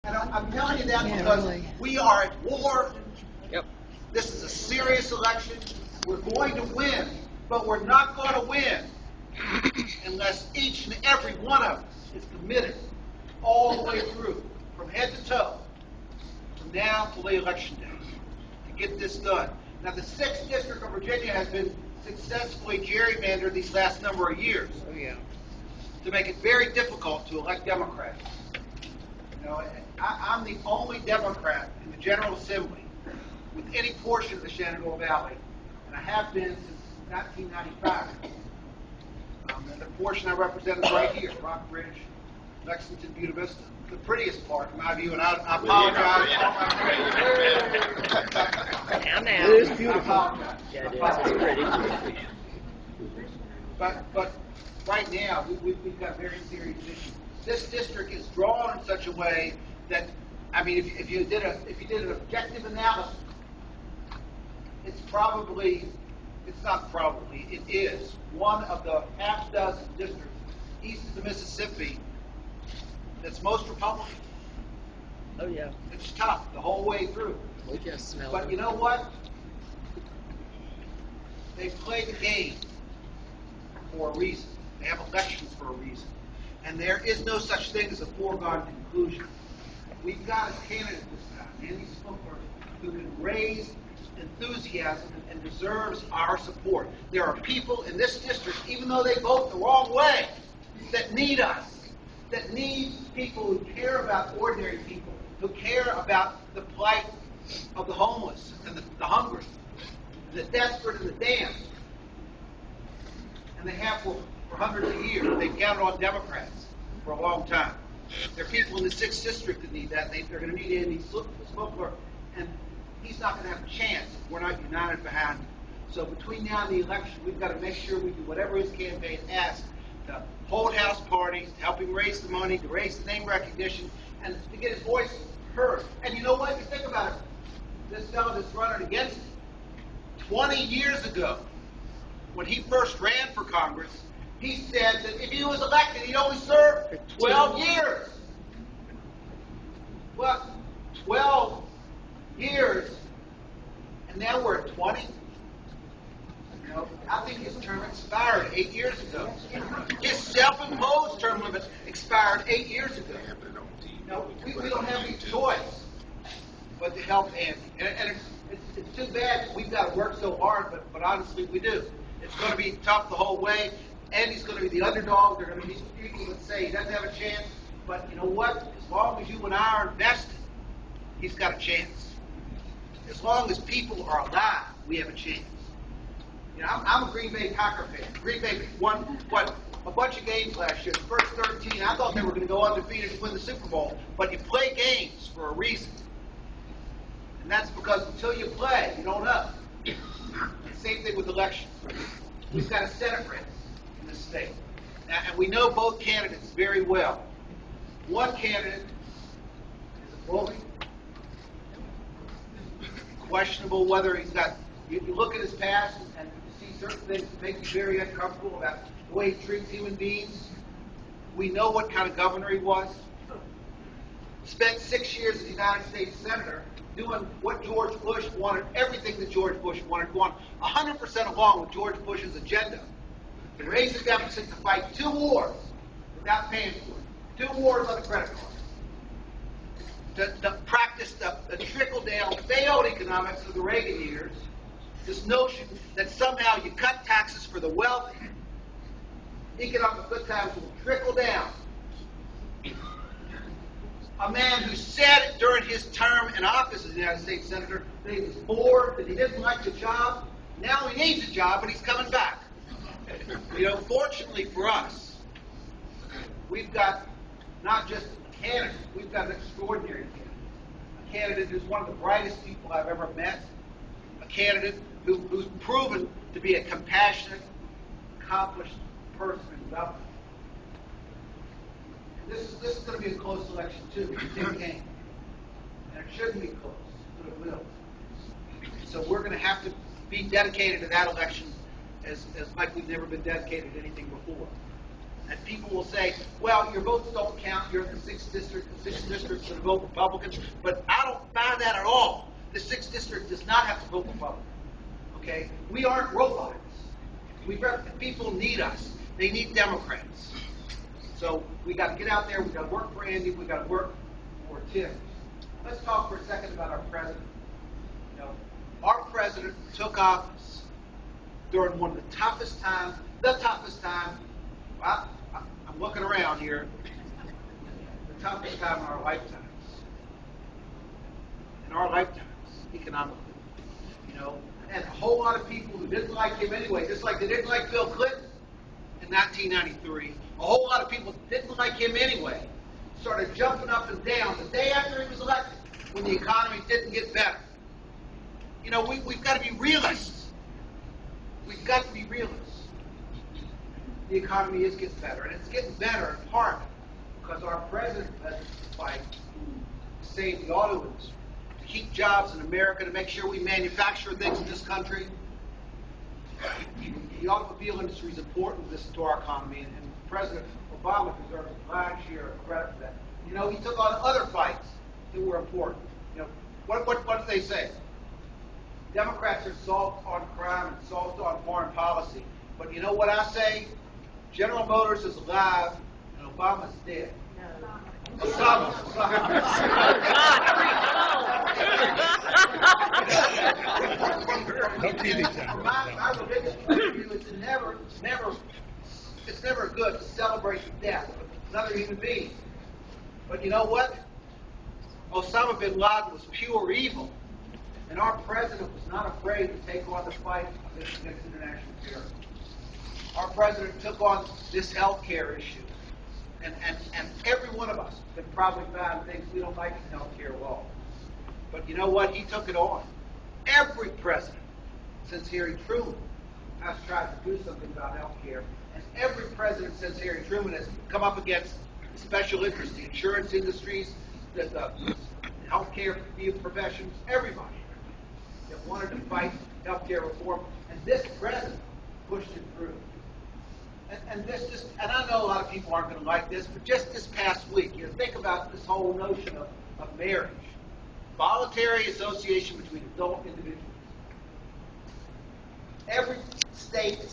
And I'm telling you that because we are at war. Yep. This is a serious election. We're going to win, but we're not going to win unless each and every one of us is committed all the way through, from head to toe, from now till the election day, to get this done. Now, the 6th District of Virginia has been successfully gerrymandered these last number of years. Oh, yeah. To make it very difficult to elect Democrats. You know, I'm the only Democrat in the General Assembly with any portion of the Shenandoah Valley, and I have been since 1995. And the portion I represent is right here, Rockbridge, Lexington, Buena Vista. The prettiest part, in my view, and I apologize. Now. It is beautiful. Yeah, it is. It's pretty. But right now, we've got very serious issues. This district is drawn in such a way that, I mean, if you did an objective analysis, it is one of the half dozen districts east of the Mississippi that's most Republican. Oh, yeah. It's tough the whole way through. We just smell But it. you know what? They play the game for a reason. They have elections for a reason. And there is no such thing as a foregone conclusion. We've got a candidate this time, Andy Smoker, who can raise enthusiasm and deserves our support. There are people in this district, even though they vote the wrong way, that need us, that need people who care about ordinary people, who care about the plight of the homeless and the hungry, the desperate and the damned. And they have for hundreds of years. They've counted on Democrats for a long time. There are people in the 6th District that need that. They're going to need Andy Smoker, and he's not going to have a chance if we're not united behind him. So between now and the election, we've got to make sure we do whatever his campaign asks to hold house parties, to help him raise the money, to raise the name recognition, and to get his voice heard. And you know what? You think about it. This fellow that's running against him, 20 years ago, when he first ran for Congress, he said that if he was elected, he'd only serve 12 years. Well, 12 years, and now we're at 20. You know, I think his term expired 8 years ago. His self-imposed term limit expired 8 years ago. You know, we don't have any choice but to help Andy. And it's too bad we've got to work so hard, but honestly, we do. It's going to be tough the whole way. Andy's going to be the underdog. There are going to be people that say he doesn't have a chance. But you know what? As long as you and I are invested, he's got a chance. As long as people are alive, we have a chance. You know, I'm a Green Bay Packer fan. Green Bay won, a bunch of games last year. The first 13, I thought they were going to go undefeated and win the Super Bowl. But you play games for a reason. And that's because until you play, you don't know. Same thing with elections. We've got a Senate race in this state. Now, and we know both candidates very well. One candidate is a bully. Questionable whether he's got, you look at his past and you see certain things that make you very uncomfortable about the way he treats human beings. We know what kind of governor he was. Spent 6 years as a United States Senator doing what George Bush wanted, everything that George Bush wanted, going 100% along with George Bush's agenda. To raise the deficit, to fight 2 wars without paying for it. 2 wars on the credit card. To practice the trickle-down failed economics of the Reagan years, this notion that somehow you cut taxes for the wealthy, economic good times will trickle down. A man who said during his term in office as a United States Senator that he was bored, that he didn't like the job. Now he needs a job, but he's coming back. You know, fortunately for us, we've got not just a candidate, we've got an extraordinary candidate. A candidate who's one of the brightest people I've ever met. A candidate who's proven to be a compassionate, accomplished person in government. This is going to be a close election, too. It's a big game. And it shouldn't be close, but it will. So we're going to have to be dedicated to that election as like we've never been dedicated to anything before. And people will say, well, your votes don't count. You're in the 6th district. The 6th district's going to vote Republican. But I don't buy that at all. The 6th district does not have to vote Republican. Okay? We aren't robots. People need us. They need Democrats. So we got to get out there. We got to work for Andy. We got to work for Tim. Let's talk for a second about our president. You know, our president took office during one of the toughest times. Well, I'm looking around here. The toughest time in our lifetimes. In our lifetimes, economically. You know, and a whole lot of people who didn't like him anyway, just like they didn't like Bill Clinton in 1993. A whole lot of people didn't like him anyway. Started jumping up and down the day after he was elected when the economy didn't get better. You know, we've got to be realists. We've got to be realists. The economy is getting better, and it's getting better in part because our president has to fight to save the auto industry, to keep jobs in America, to make sure we manufacture things in this country. The automobile industry is important to our economy, and President Obama deserves a lion's share of credit for that. You know, he took on other fights that were important. You know, what do they say? Democrats are soft on crime and soft on foreign policy. But you know what I say? General Motors is alive and Obama's dead. No. Osama. My religious point of view, it's never good to celebrate the death of another human being. But you know what? Osama bin Laden was pure evil. And our president was not afraid to take on the fight against international terrorism. Our president took on this health care issue. And every one of us can probably find things we don't like in health care law. But you know what? He took it on. Every president, since Harry Truman, has tried to do something about health care. And every president since Harry Truman has come up against special interests, the insurance industries, the healthcare professions, everybody that wanted to fight healthcare reform, and this president pushed it through. And I know a lot of people aren't going to like this, but just this past week, you know, think about this whole notion of marriage, voluntary association between adult individuals. Every state